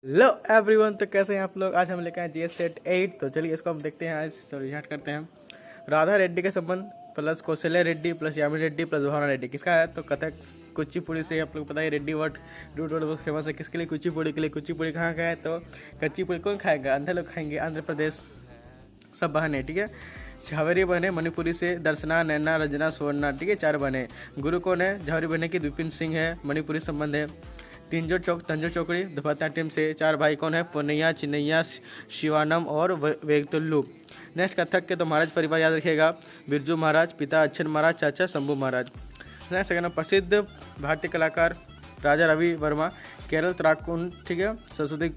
Hello everyone, तो कैसे हैं आप लोग। आज हम लेकर आए जीएस सेट 8। तो चलिए इसको हम देखते हैं। आज स्टार्ट करते हैं। राधा रेड्डी का संबंध plus Kaushalya Reddy plus Yamini Reddy plus Bhavna Reddy किसका है। तो कथक कुचिपुड़ी से आप लोग पता है रेड्डी वर्ड रूट वर्ड बहुत फेमस है। किसके लिए? कुचिपुड़ी के लिए। कुचिपुड़ी कहाँ का है? तो कच्ची पुड़ी कौन खाएगा? अंधे लोग खाएंगे। आंध्र प्रदेश। सब बहने, ठीक है। झावेरी बहने मणिपुरी से दर्शना, नैना, रंजना, सुवर्णा, ठीक है। 4 बहने। गुरु कौन है? झावेरी बहने की विपिन सिंह है, मणिपुरी संबंध है। तिंजो चौकड़ी भरतनाट्यम से। 4 भाई कौन है? पुनैया, चिन्नैया, शिवानम और वेगतुल्लू। नेक्स्ट कथक के तो महाराज परिवार याद रखिएगा। बिरजू महाराज, पिता अक्षर महाराज, चाचा शंभू महाराज। नेक्स्ट सेकंड प्रसिद्ध भारतीय कलाकार राजा रवि वर्मा, केरल त्राकुन, ठीक है। सरस्वती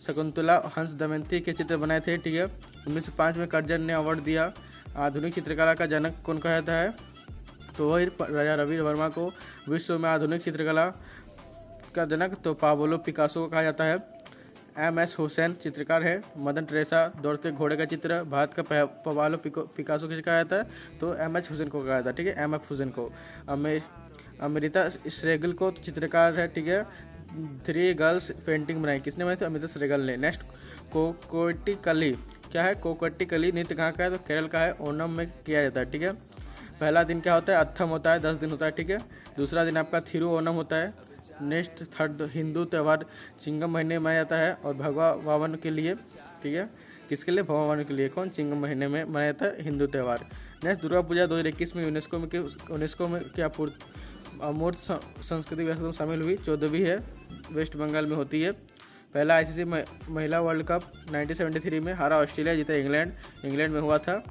शकुंतला, हंस दमयंती के चित्र बनाए थे, ठीक है। 1905 में कर्जन ने अवार्ड दिया। आधुनिक चित्रकला का जनक कौन कहता है? तो वही राजा रवि वर्मा को विश्व में आधुनिक चित्रकला का जनक तो पाब्लो पिकासो को कहा जाता है। एम.एस. हुसैन चित्रकार है। मदर टेरेसा दौड़ते घोड़े का चित्र भारत का पाब्लो पिकासो किसे कहा जाता है? तो एम.एच. हुसैन को कहा जाता है, ठीक है। एम.एफ. हुसैन को। अमृता श्रेगल को तो चित्रकार है, ठीक है। 3 गर्ल्स पेंटिंग बनाई किसने बनाई? तो अमृता श्रेगल ने। नेक्स्ट कोकट्टीकली क्या है? कोकट्टीकली नृत्य कहाँ का है? तो केरल का है। ओणम में किया जाता है, ठीक है। पहला दिन क्या होता है? अत्थम होता है, 10 दिन होता है, ठीक है। दूसरा दिन आपका थिरुओणम होता है। नेक्स्ट थर्ड हिंदू त्यौहार चिंगम महीने में मनाया जाता है और भगवा वावन के लिए, ठीक है। किसके लिए? भगवा वावन के लिए। कौन? चिंगम महीने में मनाया जाता है हिंदू त्यौहार। नेक्स्ट दुर्गा पूजा 2021 में यूनेस्को में क्या अमूर्त संस्कृति विरासत में शामिल हुई। 14वीं है, वेस्ट बंगाल में होती है। पहला आईसीसी महिला वर्ल्ड कप 1973 में हारा ऑस्ट्रेलिया, जीता इंग्लैंड में हुआ था।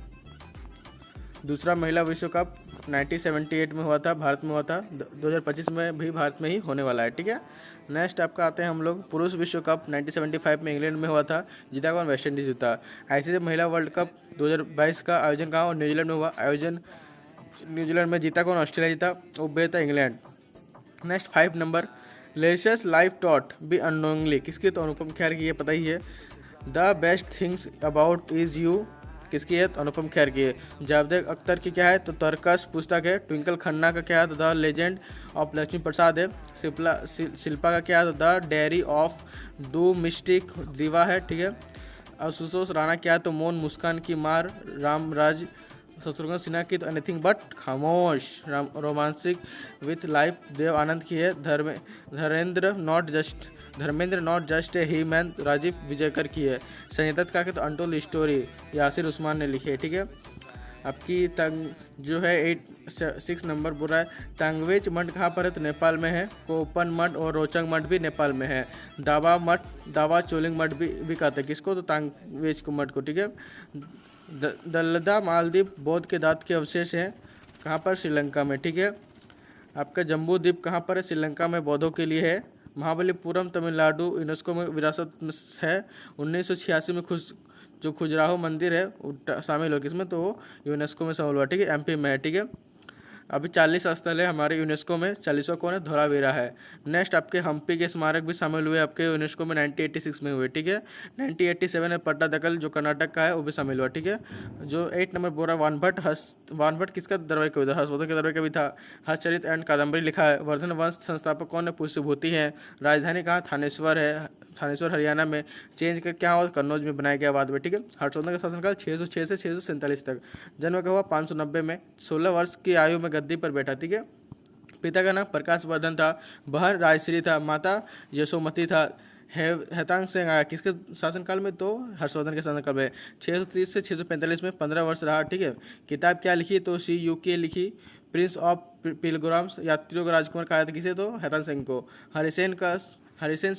दूसरा महिला विश्व कप 1978 में हुआ था, भारत में हुआ था। 2025 में भी भारत में ही होने वाला है, ठीक है। नेक्स्ट आपका आते हैं हम लोग पुरुष विश्व कप 1975 में इंग्लैंड में हुआ था, जीता कौन? वेस्ट इंडीज जीता। आईसीसी महिला वर्ल्ड कप 2022 का आयोजन कहाँ और न्यूजीलैंड में हुआ। आयोजन न्यूजीलैंड में, जीता कौन? ऑस्ट्रेलिया जीता, वो था England. Next 5 number luscious life taught be annoyingly किसकी? तो अनुपम खेर की, ये पता ही है। The best things about is you किसकी है? तो अनुपम खेर की है। जावेद अख्तर की क्या है? तो तरकश पुस्तक है। ट्विंकल खन्ना का क्या है? तो द लेजेंड ऑफ लक्ष्मी प्रसाद है। शिल्पा का क्या है? तो the diary of do mistake दीवा है, ठीक है। आशुतोष राणा क्या है? तो मौन मुस्कान की मार। रामराज शत्रुघ्न सिन्हा की तो एनीथिंग बट खामोश रोमांसिक विथ लाइफ। देव आनंद की है। Dharmendra not just a he man. Rajeev Vijaykar की है। संजय दत्त का तो अनटोल्ड स्टोरी यासिर उस्मान ने लिखी है, ठीक है। आपकी तंग जो है 6 नंबर बोल रहा है तांगवेज मठ कहाँ पर है? तो नेपाल में है। कोपन मठ और रोचंग मठ भी नेपाल में है। दावा चोलिंग मठ भी कहते हैं किसको? तो तांगवेज को मठ को, ठीक है। दल्लदा मालदीव बौद्ध के दांत के अवशेष हैं कहाँ पर? श्रीलंका में, ठीक है। आपका जम्बू द्वीप कहाँ पर है? श्रीलंका में, बौद्धों के लिए है। महाबलीपुरम तमिलनाडु यूनेस्को में विरासत में है। 1986 में खुजराहो मंदिर है शामिल हो किसमें? तो वो यूनेस्को में शामिल हुआ, ठीक है। एमपी में है, ठीक है। अभी 40 स्थल है हमारे यूनेस्को में। 40वां कौन है? धोलावीरा है। नेक्स्ट आपके हम्पी के स्मारक भी शामिल हुए आपके यूनेस्को में 1986 में हुए, ठीक है। 1987 में पट्टादकल जो कर्नाटक का है वो भी शामिल हुआ, ठीक है। जो 8 नंबर बोल रहा है वानभट्ट किसका धारावाहिक कविता? हर्षवर्धन के धारावाहिक कवि था। हर्षचरित एंड कादम्बरी लिखा है। वर्धन वंश संस्थापक कौन है? पुष्यभूति है। राजधानी कहाँ? थानेश्वर है, थानेश्वर हरियाणा में। चेंज का क्या हुआ? कन्नौज में बनाया गया बाद में, ठीक है। हर्षवर्धन का शासनकाल 606 से 647 तक। जन्म का हुआ 590 में। 16 वर्ष की आयु में गद्दी पर बैठा, ठीक है। पिता का नाम प्रकाश वर्धन था। बहन राजश्री था। माता यशोमती था। हेतांग सिंह आया किसके शासनकाल में? तो हर्षवर्धन के शासनकाल में। 630 से 645 में 15 वर्ष रहा, ठीक है। किताब क्या लिखी? तो CUK लिखी। प्रिंस ऑफ पिलग्राम्स यात्रियों का राजकुमार कहा था किसे? तो हेतांग सिंह को। हरिसेन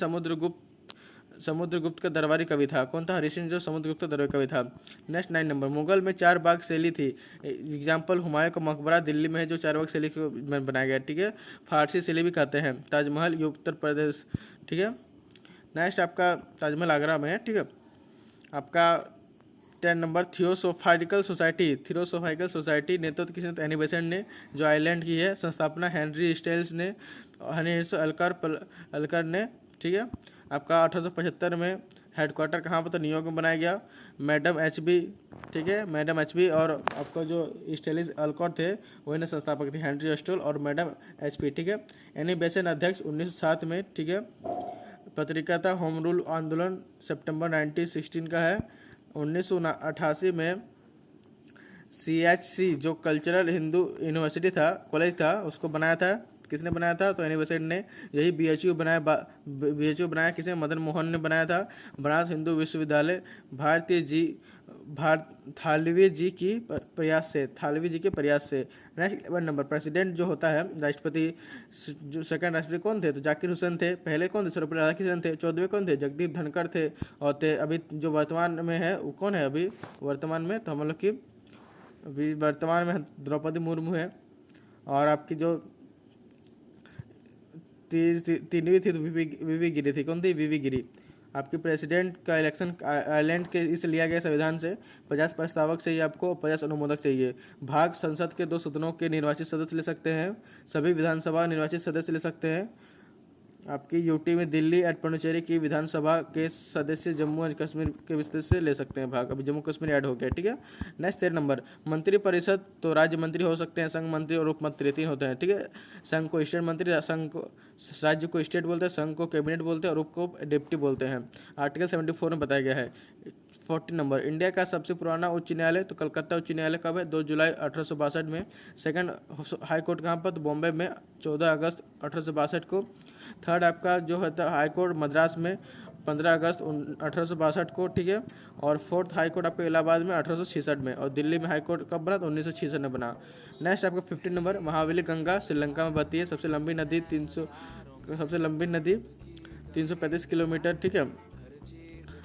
समुद्रगुप्त का दरबारी कवि था। कौन था? हरिसेन जो समुद्रगुप्त का दरबारी कवि था। नेक्स्ट 9 नंबर मुगल में 4 बाग शैली थी। एग्जाम्पल हुमायूं का मकबरा दिल्ली में है जो 4 बाग शैली में बनाया गया, ठीक है। फारसी शैली भी कहते हैं। ताजमहल ये उत्तर प्रदेश, ठीक है। नेक्स्ट आपका ताजमहल आगरा में है, ठीक है। आपका 10 नंबर थियोसोफाइकल सोसाइटी नेतृत्व किसने? तो एनी बेसेंट ने जो आइलैंड की है। संस्थापना हेनरी स्टेल्स ने, अल्कर ने, ठीक है। आपका 1875 में हेडक्वार्टर कहाँ पर, तो न्यूयॉर्क में बनाया गया। मैडम एचबी, ठीक है, मैडम एचबी और आपका जो स्टेलिस अल्कॉट थे वही ने संस्थापक थे, हेनरी स्टोल और मैडम एचपी, ठीक है। एनी बेसेंट अध्यक्ष 1907 में, ठीक है। पत्रिका था होम रूल आंदोलन, सितंबर 1916 का है। 1988 में CHC जो कल्चरल हिंदू यूनिवर्सिटी था, कॉलेज था, उसको बनाया था। किसने बनाया था, तो एनी बेसेंट ने। यही BHU बनाया, BHU बनाया किसने, मदन मोहन ने बनाया था। बनारस हिंदू विश्वविद्यालय थालवी जी की प्रयास से। नेक्स्ट 11 नंबर, प्रेसिडेंट जो होता है, राष्ट्रपति, जो सेकंड राष्ट्रपति कौन थे, तो जाकिर हुसैन थे। पहले कौन थे, सर्वपल्ली राधाकृष्णन थे। 14वें कौन थे, जगदीप धनखड़ थे। और अभी जो वर्तमान में है वो कौन है, अभी वर्तमान में, तो हम लोग की अभी वर्तमान में द्रौपदी मुर्मू है। और आपकी जो तीनवीं थी तो वीवी गिरी थी। कौन थी, वीवी गिरी। आपकी प्रेसिडेंट का इलेक्शन आयरलैंड के इस लिया गया संविधान से। 50 प्रस्तावक चाहिए आपको, 50 अनुमोदक चाहिए। भाग संसद के 2 सदनों के निर्वाचित सदस्य ले सकते हैं। सभी विधानसभा निर्वाचित सदस्य ले सकते हैं। आपकी यूटी में दिल्ली एंड पुडुचेरी की विधानसभा के सदस्य जम्मू एंड कश्मीर के विस्तार से ले सकते हैं भाग। अभी जम्मू कश्मीर ऐड हो गया, ठीक है। नेक्स्ट 13 नंबर, मंत्रिपरिषद तो राज्य मंत्री हो सकते हैं, संघ मंत्री और उप मंत्री 3 होते हैं, ठीक है। संघ को स्टेट मंत्री, संघ को राज्य को स्टेट बोलते हैं, संघ को कैबिनेट बोलते हैं और उप को डिप्टी बोलते हैं। आर्टिकल 74 में बताया गया है। 14 नंबर, इंडिया का सबसे पुराना उच्च न्यायालय तो कलकत्ता उच्च न्यायालय कब है, 2 जुलाई 1862 में। सेकंड हाई कोर्ट कहाँ पर, तो बॉम्बे में 14 अगस्त 1862 को। थर्ड आपका जो है हाई कोर्ट मद्रास में 15 अगस्त 1862 को, ठीक है। और फोर्थ हाई कोर्ट आपका इलाहाबाद में 1866 में। और दिल्ली में हाई कोर्ट कब बना, तो 1966 में बना। नेक्स्ट आपका 15 नंबर, महाबली गंगा श्रीलंका में बहती है। सबसे लंबी नदी 335 किलोमीटर, ठीक है।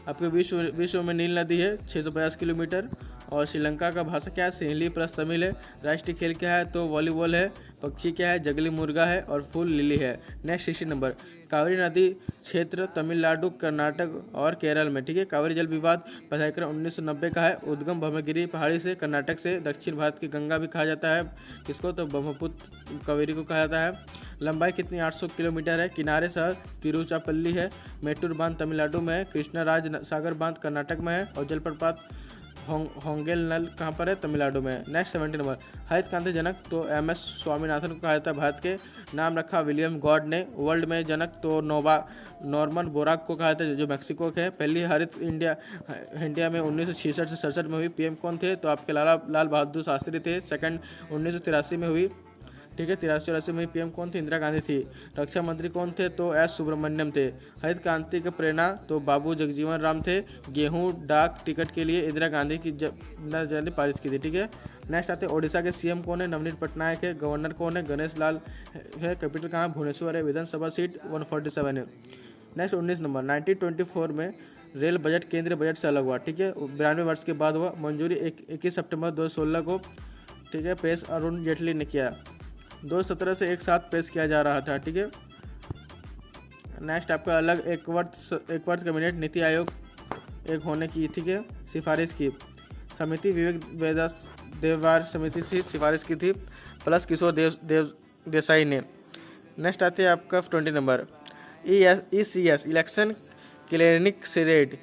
आपके विश्व में नील नदी है 650 किलोमीटर। और श्रीलंका का भाषा क्या है, सिंहली प्लस तमिल है। राष्ट्रीय खेल क्या है, तो वॉलीबॉल है। पक्षी क्या है, जंगली मुर्गा है। और फूल लिली है। नेक्स्ट 16 नंबर, कावेरी नदी क्षेत्र तमिलनाडु, कर्नाटक और केरल में, ठीक है। कावेरी जल विवाद पाठ्यक्रम 1990 का है। उद्गम ब्रह्मगिरी पहाड़ी से, कर्नाटक से। दक्षिण भारत की गंगा भी कहा जाता है किसको, तो ब्रह्मपुत्र कावेरी को कहा जाता है। लंबाई कितनी, 800 किलोमीटर है। किनारे शहर तिरुचिरापल्ली है। मेट्टूर बांध तमिलनाडु में है। कृष्णराज सागर बांध कर्नाटक में है। और जलप्रपात होंगेल नल कहाँ पर है, तमिलनाडु में। नेक्स्ट 17 नंबर, हरित क्रांति जनक तो MS स्वामीनाथन को कहा जाता है। भारत के नाम रखा विलियम गॉड ने। वर्ल्ड में जनक तो नॉर्मन बोराक को कहा जाता है, जो मैक्सिको के हैं। पहली हरित इंडिया में 1966 से 67 में हुई। PM कौन थे, तो आपके लाल बहादुर शास्त्री थे। सेकंड 1983 में हुई, ठीक है। 83-84 में PM कौन थी, इंदिरा गांधी थी। रक्षा मंत्री कौन थे, तो S सुब्रमण्यम थे। हरित क्रांति के प्रेरणा तो बाबू जगजीवन राम थे। गेहूं डाक टिकट के लिए इंदिरा गांधी की जल्दी पारित की थी, ठीक है। नेक्स्ट आते हैं ओडिशा के CM कौन है, नवनीत पटनायक है। गवर्नर कौन है, गणेश लाल है। कैपिटल कहाँ, भुवनेश्वर है। विधानसभा सीट 147 है। नेक्स्ट 19 नंबर, 1924 में रेल बजट केंद्रीय बजट से अलग हुआ, ठीक है। 92 वर्ष के बाद हुआ। मंजूरी 21 सितंबर 2016 को, ठीक है। पेश अरुण जेटली ने किया। 2017 से एक साथ पेश किया जा रहा था, ठीक है। नेक्स्ट आपका अलग एक वर्ष कैबिनेट नीति आयोग एक होने की, ठीक है, सिफारिश की। समिति विवेक देवार समिति से सिफारिश की थी, प्लस किशोर देसाई ने। नेक्स्ट आते हैं आपका 20 नंबर, ECS इलेक्शन क्लियरिंग सीरेड।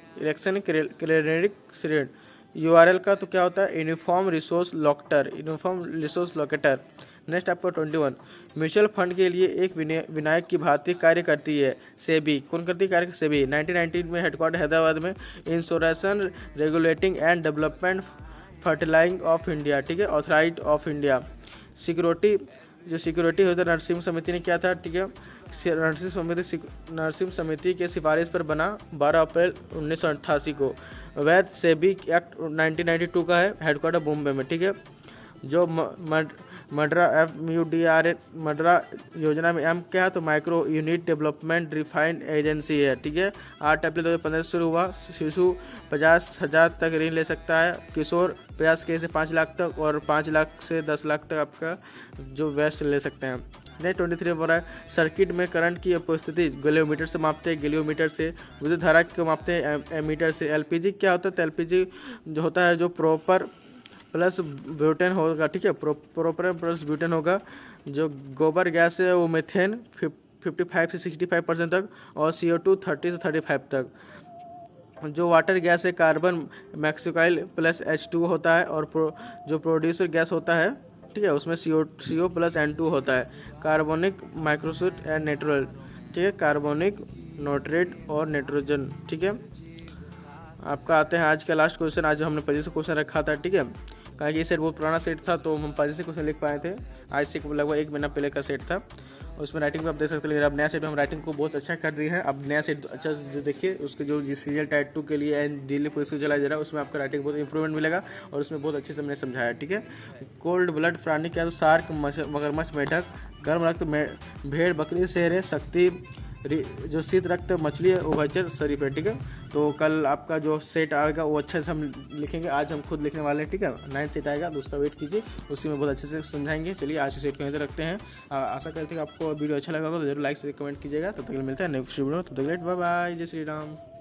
URL का तो क्या होता है, यूनिफॉर्म रिसोर्स लोकेटर। नेक्स्ट आपका 21, म्यूचुअल फंड के लिए एक विनायक की भांति कार्य करती है सेबी। कौन करती है कार्य, सेबी। 1919 में हेडक्वार्टर हैदराबाद में। Insurance regulating and development fertilising of India, ठीक है, ऑथराइज ऑफ इंडिया। सिक्योरिटी होता नरसिम्हा समिति ने किया था, ठीक है। नरसिम्हा समिति के सिफारिश पर बना 12 अप्रैल 1988 को। वैध सेबी एक्ट 1992 का है। हेडक्वार्टर बॉम्बे में, ठीक है। जो मड्रा मड्रा योजना में M क्या है, तो micro unit development refined agency है, ठीक है। 8 अप्रैल 2015 से शुरू हुआ। शिशु 50,000 तक ऋण ले सकता है। किशोर 50K से 5 लाख तक और 5 लाख से 10 लाख तक आपका जो वैस ले सकते हैं। नेक्स्ट 23 पर है, सर्किट में करंट की उपस्थिति गैलियोमीटर से मापते हैं। गैलियोमीटर से विद्युत धारा को मापते हैं, एमीटर से। LPG क्या होता है, तो LPG जो होता है जो प्रोपर प्लस ब्यूटेन होगा, ठीक है। प्रोपर प्लस ब्यूटेन होगा। जो गोबर गैस है वो मीथेन 55 से 65% तक। और CO2 30 से 35 तक। जो वाटर गैस है कार्बन मैक्सिकाइल प्लस H2 होता है, और जो प्रोड्यूसर गैस होता है, ठीक है, उसमें CO प्लस N2 होता है। कार्बोनिक माइक्रोसूट एंड नेट्रोल, ठीक है, कार्बोनिक नाइट्रेट और नाइट्रोजन, ठीक है। आपका आते हैं आज का लास्ट क्वेश्चन। आज हमने 25 क्वेश्चन रखा था, ठीक है, कारण कि ये सेट बहुत पुराना सेट था तो हम 25 क्वेश्चन लिख पाए थे। आज से लगभग 1 महीना पहले का सेट था, उसमें राइटिंग भी आप देख सकते हैं। लेकिन अब नया सेट में हम राइटिंग को बहुत अच्छा कर दी है। अब नया सेट अच्छा जो देखिए, उसके जो CGL टाइप 2 के लिए एंड दिल्ली पुलिस को चलाया जा रहा है, उसमें आपका राइटिंग बहुत इंप्रूवमेंट मिलेगा और उसमें बहुत अच्छे से हमने समझाया, ठीक है। कोल्ड ब्लड प्राणी क्या, तो शार्क, मगरमच्छ, मेढक, गर्म रक्त भेड़, बकरी, शेर, शक्ति, जो शीत रक्त मछली है, उभयचर शरीफ है, ठीक है। तो कल आपका जो सेट आएगा वो अच्छे से हम लिखेंगे। आज हम खुद लिखने वाले हैं, ठीक है। 9 सेट आएगा तो उसका वेट कीजिए, उसी में बहुत अच्छे से समझाएंगे। चलिए आज के सेट को यहीं रखते हैं। आशा करते हैं कि आपको वीडियो अच्छा लगा होगा, तो जरूर लाइक से कमेंट कीजिएगा। तब तक मिलते हैं नेक्स्ट वीडियो में। तब तक बाय बाय, जय श्री राम।